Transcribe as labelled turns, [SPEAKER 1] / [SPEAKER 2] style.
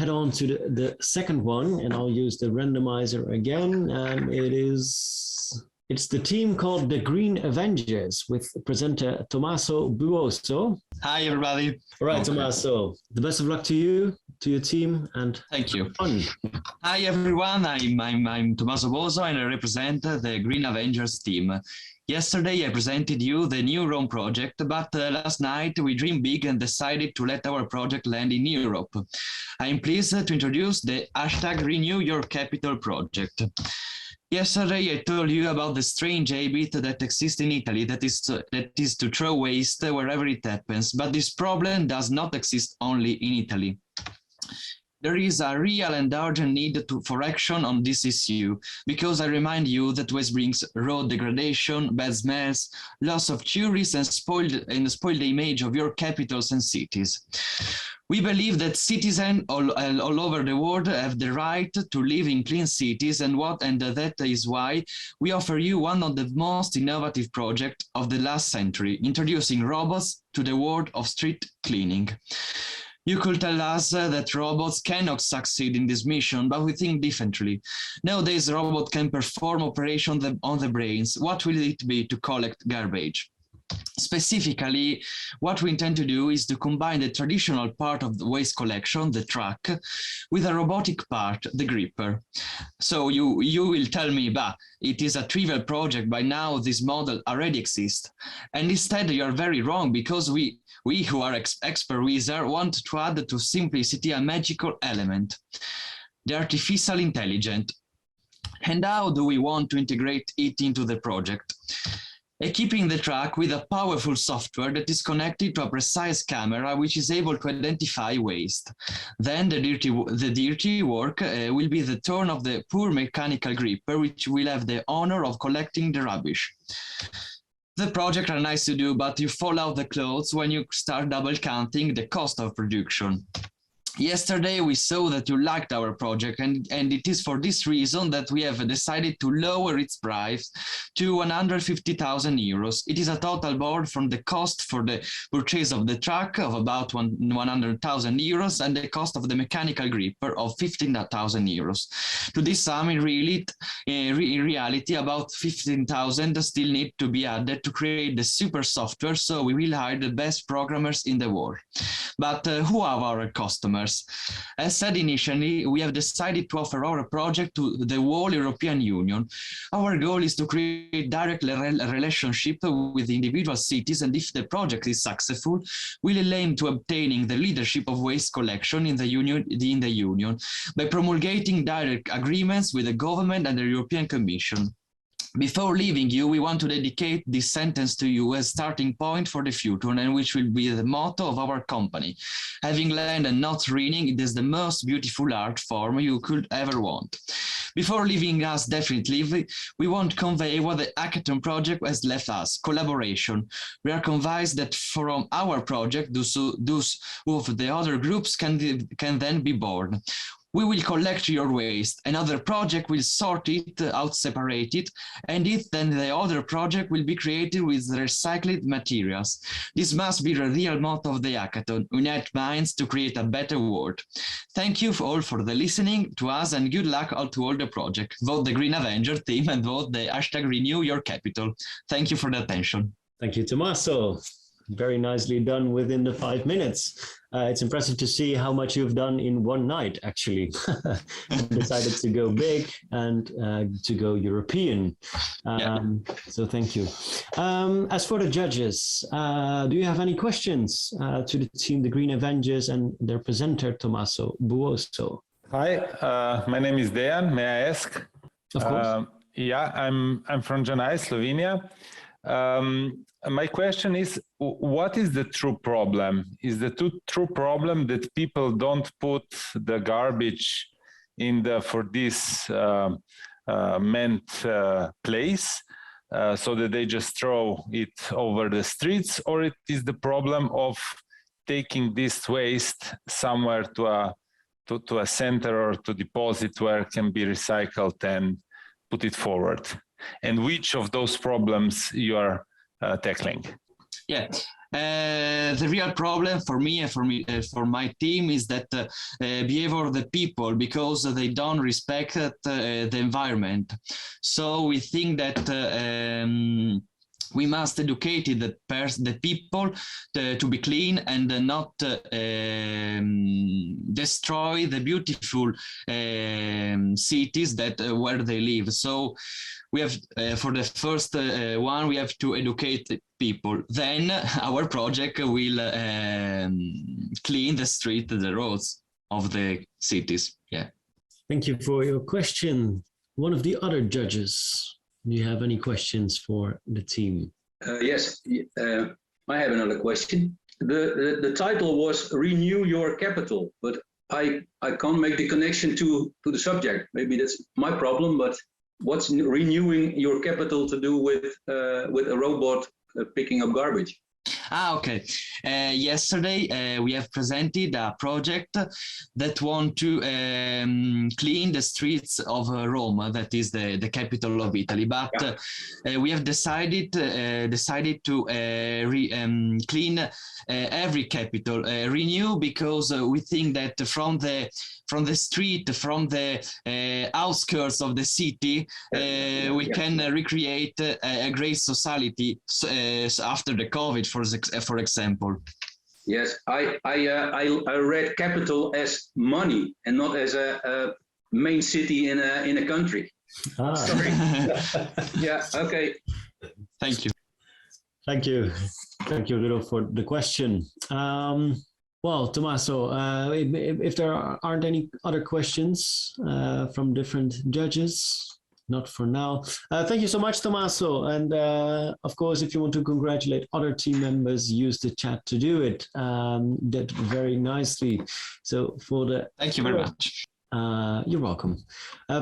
[SPEAKER 1] head on to the second one, and I'll use the randomizer again. And it's the team called the Green Avengers with presenter Tommaso Buoso.
[SPEAKER 2] Hi, everybody.
[SPEAKER 1] All right, Tommaso, the best of luck to you, to your team, and
[SPEAKER 2] thank you.
[SPEAKER 1] Fun.
[SPEAKER 2] Hi, everyone. I'm Tommaso Buoso, and I represent the Green Avengers team. Yesterday, I presented you the new Rome project, but last night we dreamed big and decided to let our project land in Europe. I am pleased to introduce the hashtag Renew Your Capital project. Yesterday, I told you about the strange habit that exists in Italy, that is to throw waste wherever it happens. But this problem does not exist only in Italy. There is a real and urgent need for action on this issue, because I remind you that waste brings road degradation, bad smells, loss of tourists, and spoil the image of your capitals and cities. We believe that citizens all over the world have the right to live in clean cities, and that is why we offer you one of the most innovative projects of the last century, introducing robots to the world of street cleaning. You could tell us that robots cannot succeed in this mission, but we think differently. Nowadays, robots can perform operations on the brains. What will it be to collect garbage? Specifically, what we intend to do is to combine the traditional part of the waste collection, the truck, with a robotic part, the gripper. So you will tell me, bah, it is a trivial project, by now this model already exists. And instead you are very wrong, because we who are expert wizards want to add to simplicity a magical element, the artificial intelligence. And how do we want to integrate it into the project? Equipping the truck with a powerful software that is connected to a precise camera which is able to identify waste. Then the dirty work will be the turn of the poor mechanical gripper, which will have the honor of collecting the rubbish. The projects are nice to do, but you fall out the clothes when you start double counting the cost of production. Yesterday, we saw that you liked our project, and it is for this reason that we have decided to lower its price to 150,000 euros. It is a total board from the cost for the purchase of the truck of about 100,000 euros and the cost of the mechanical gripper of 15,000 euros. To this sum, in reality, about 15,000 still need to be added to create the super software, so we will hire the best programmers in the world. But who are our customers? As said initially, we have decided to offer our project to the whole European Union. Our goal is to create direct relationship with the individual cities, and if the project is successful, we'll aim to obtaining the leadership of waste collection in the Union by promulgating direct agreements with the government and the European Commission. Before leaving you, we want to dedicate this sentence to you as starting point for the future, and which will be the motto of our company. Having land and not reading, it is the most beautiful art form you could ever want. Before leaving us definitively, we want to convey what the Hackathon project has left us, collaboration. We are convinced that from our project, those of the other groups can then be born. We will collect your waste. Another project will sort it out, separate it, and then the other project will be created with recycled materials. This must be the real motto of the hackathon: unite minds to create a better world. Thank you all for the listening to us, and good luck to all the project. Vote the Green Avenger team and vote the hashtag Renew Your Capital. Thank you for the attention.
[SPEAKER 1] Thank you, Tommaso. Very nicely done within the 5 minutes. It's impressive to see how much you've done in one night, actually. Decided to go big and to go European. So thank you. As for the judges, do you have any questions to the team, the Green Avengers, and their presenter, Tommaso Buoso?
[SPEAKER 3] Hi, my name is Dejan. May I ask?
[SPEAKER 1] Of course.
[SPEAKER 3] I'm from Janaj, Slovenia. My question is, what is the true problem? Is the true problem that people don't put the garbage in for this meant place, so that they just throw it over the streets, or it is the problem of taking this waste somewhere to a center or to deposit where it can be recycled and put it forward? And which of those problems you are tackling?
[SPEAKER 2] Yeah, The real problem for me and for my team is that behavior of the people, because they don't respect the environment. So we think that we must educate the people to be clean and not destroy the beautiful cities that where they live. So we have for the first one, we have to educate the people. Then our project will clean the street, the roads of the cities. Yeah.
[SPEAKER 1] Thank you for your question. One of the other judges. Do you have any questions for the team?
[SPEAKER 4] Yes, I have another question. The title was Renew Your Capital, but I can't make the connection to the subject. Maybe that's my problem, but what's renewing your capital to do with a robot picking up garbage?
[SPEAKER 2] Okay. Yesterday we have presented a project that want to clean the streets of Rome, that is the capital of Italy. But we have decided to clean every capital, renew, because we think that from the street, from the outskirts of the city, we can recreate a great society after the COVID, for example.
[SPEAKER 4] Yes, I read capital as money and not as a main city in a country. Sorry. Yeah. Okay.
[SPEAKER 2] Thank you.
[SPEAKER 1] Thank you, Guido, for the question. Well, Tommaso, if there aren't any other questions from different judges, not for now. Thank you so much, Tommaso. And of course, if you want to congratulate other team members, use the chat to do it. Did very nicely. So for the
[SPEAKER 2] thank you very much.
[SPEAKER 1] You're welcome.